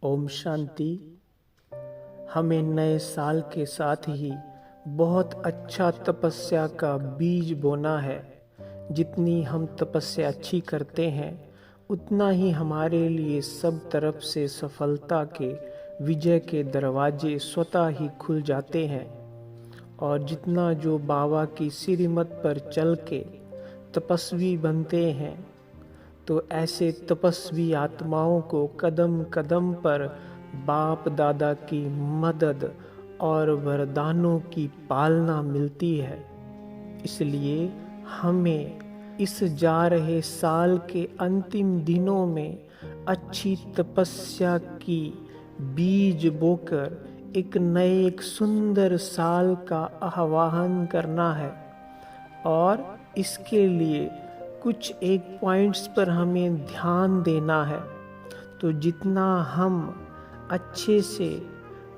ओम शांति। हमें नए साल के साथ ही बहुत अच्छा तपस्या का बीज बोना है। जितनी हम तपस्या अच्छी करते हैं उतना ही हमारे लिए सब तरफ से सफलता के विजय के दरवाजे स्वतः ही खुल जाते हैं। और जितना जो बाबा की श्रीमत पर चल के तपस्वी बनते हैं तो ऐसे तपस्वी आत्माओं को कदम कदम पर बाप दादा की मदद और वरदानों की पालना मिलती है। इसलिए हमें इस जा रहे साल के अंतिम दिनों में अच्छी तपस्या की बीज बोकर एक सुंदर साल का आह्वान करना है। और इसके लिए कुछ एक पॉइंट्स पर हमें ध्यान देना है। तो जितना हम अच्छे से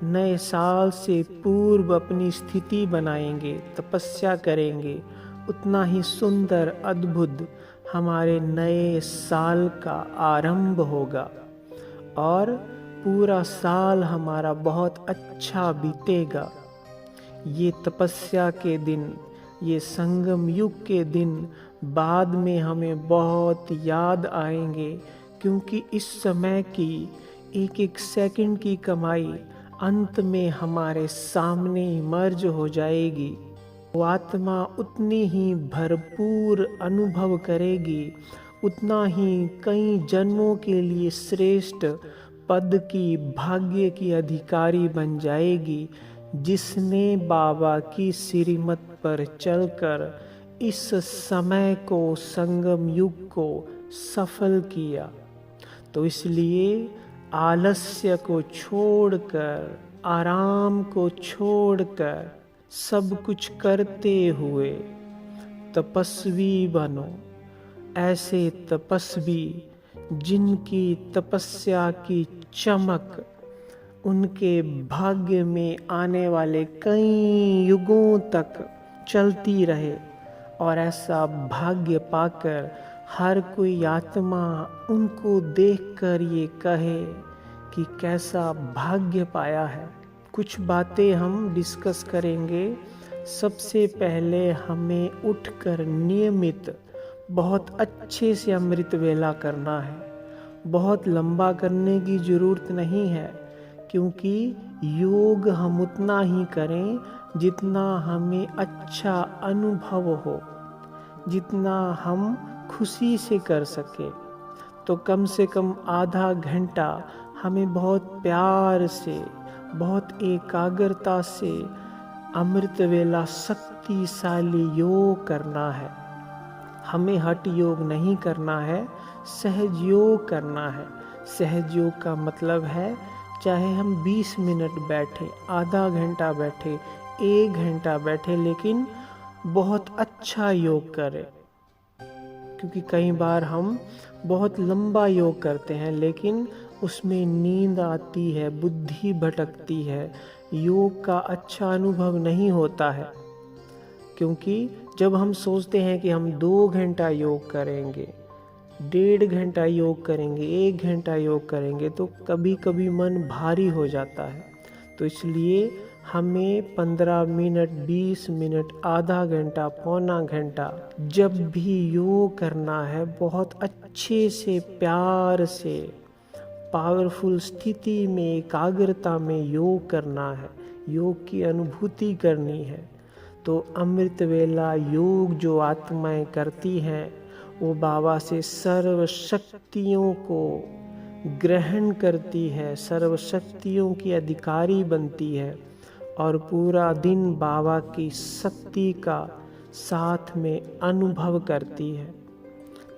नए साल से पूर्व अपनी स्थिति बनाएंगे, तपस्या करेंगे, उतना ही सुंदर अद्भुत हमारे नए साल का आरंभ होगा और पूरा साल हमारा बहुत अच्छा बीतेगा। ये तपस्या के दिन, ये संगम युग के दिन बाद में हमें बहुत याद आएंगे, क्योंकि इस समय की एक एक सेकंड की कमाई अंत में हमारे सामने इमर्ज हो जाएगी। वो आत्मा उतनी ही भरपूर अनुभव करेगी, उतना ही कई जन्मों के लिए श्रेष्ठ पद की, भाग्य की अधिकारी बन जाएगी, जिसने बाबा की श्रीमत पर चलकर इस समय को, संगम युग को सफल किया। तो इसलिए आलस्य को छोड़कर, आराम को छोड़कर, सब कुछ करते हुए तपस्वी बनो। ऐसे तपस्वी जिनकी तपस्या की चमक उनके भाग्य में आने वाले कई युगों तक चलती रहे, और ऐसा भाग्य पाकर हर कोई आत्मा उनको देखकर ये कहे कि कैसा भाग्य पाया है। कुछ बातें हम डिस्कस करेंगे। सबसे पहले हमें उठकर नियमित बहुत अच्छे से अमृत वेला करना है। बहुत लंबा करने की ज़रूरत नहीं है, क्योंकि योग हम उतना ही करें जितना हमें अच्छा अनुभव हो, जितना हम खुशी से कर सके। तो कम से कम आधा घंटा हमें बहुत प्यार से, बहुत एकाग्रता से अमृत वेला शक्तिशाली योग करना है। हमें हठ योग नहीं करना है, सहज योग करना है। सहज योग का मतलब है चाहे हम 20 मिनट बैठे, आधा घंटा बैठे, 1 घंटा बैठे, लेकिन बहुत अच्छा योग करें। क्योंकि कई बार हम बहुत लंबा योग करते हैं लेकिन उसमें नींद आती है, बुद्धि भटकती है, योग का अच्छा अनुभव नहीं होता है। क्योंकि जब हम सोचते हैं कि हम 2 घंटा योग करेंगे, 1.5 घंटा योग करेंगे, 1 घंटा योग करेंगे, तो कभी कभी मन भारी हो जाता है। तो इसलिए हमें 15 मिनट, 20 मिनट, आधा घंटा, पौना घंटा जब भी योग करना है, बहुत अच्छे से, प्यार से, पावरफुल स्थिति में, एकाग्रता में योग करना है। योग की अनुभूति करनी है। तो अमृत वेला योग जो आत्माएं करती हैं वो बाबा से सर्व शक्तियों को ग्रहण करती है, सर्व शक्तियों की अधिकारी बनती है और पूरा दिन बाबा की शक्ति का साथ में अनुभव करती है।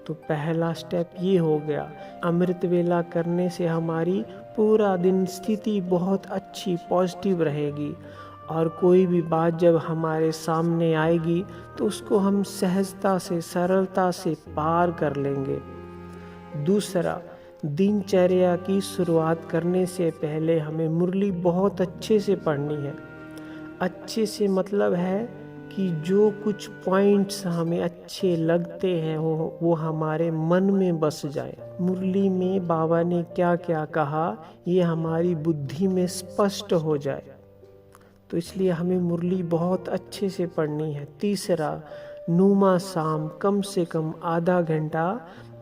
तो पहला स्टेप ये हो गया। अमृत वेला करने से हमारी पूरा दिन स्थिति बहुत अच्छी, पॉजिटिव रहेगी, और कोई भी बात जब हमारे सामने आएगी तो उसको हम सहजता से, सरलता से पार कर लेंगे। दूसरा, दिनचर्या की शुरुआत करने से पहले हमें मुरली बहुत अच्छे से पढ़नी है। अच्छे से मतलब है कि जो कुछ पॉइंट्स हमें अच्छे लगते हैं वो हमारे मन में बस जाए। मुरली में बाबा ने क्या क्या कहा ये हमारी बुद्धि में स्पष्ट हो जाए। तो इसलिए हमें मुरली बहुत अच्छे से पढ़नी है। तीसरा, नुमा शाम कम से कम आधा घंटा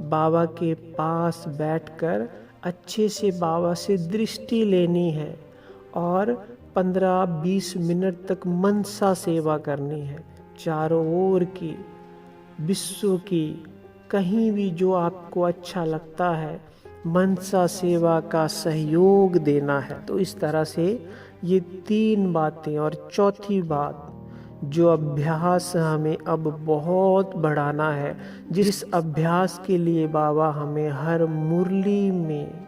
बाबा के पास बैठकर अच्छे से बाबा से दृष्टि लेनी है और 15-20 मिनट तक मनसा सेवा करनी है। चारों ओर की, विश्व की, कहीं भी जो आपको अच्छा लगता है मनसा सेवा का सहयोग देना है। तो इस तरह से ये 3 बातें। और चौथी बात, जो अभ्यास हमें अब बहुत बढ़ाना है, जिस अभ्यास के लिए बाबा हमें हर मुरली में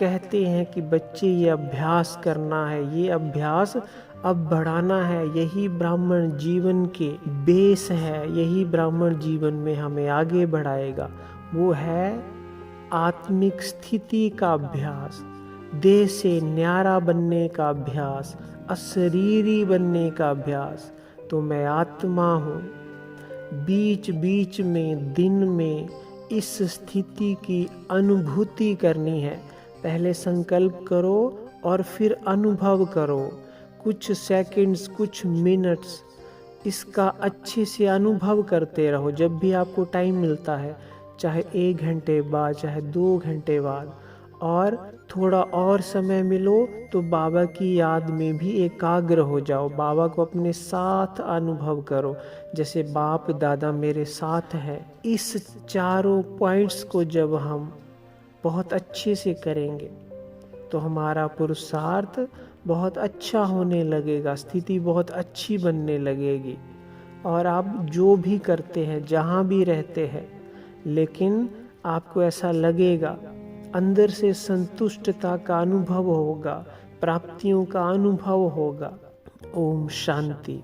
कहते हैं कि बच्चे ये अभ्यास करना है, ये अभ्यास अब बढ़ाना है, यही ब्राह्मण जीवन के बेस है, यही ब्राह्मण जीवन में हमें आगे बढ़ाएगा। वो है आत्मिक स्थिति का अभ्यास, देह से न्यारा बनने का अभ्यास, अशरीरी बनने का अभ्यास। तो मैं आत्मा हूँ। बीच बीच में, दिन में इस स्थिति की अनुभूति करनी है। पहले संकल्प करो और फिर अनुभव करो। कुछ सेकंड्स, कुछ मिनट्स इसका अच्छे से अनुभव करते रहो जब भी आपको टाइम मिलता है, चाहे 1 घंटे बाद, चाहे 2 घंटे बाद। और थोड़ा और समय मिलो तो बाबा की याद में भी एकाग्र हो जाओ, बाबा को अपने साथ अनुभव करो, जैसे बाप दादा मेरे साथ है। इस चारों पॉइंट्स को जब हम बहुत अच्छे से करेंगे तो हमारा पुरुषार्थ बहुत अच्छा होने लगेगा, स्थिति बहुत अच्छी बनने लगेगी। और आप जो भी करते हैं, जहाँ भी रहते हैं, लेकिन आपको ऐसा लगेगा, अंदर से संतुष्टता का अनुभव होगा, प्राप्तियों का अनुभव होगा। ओम शांति।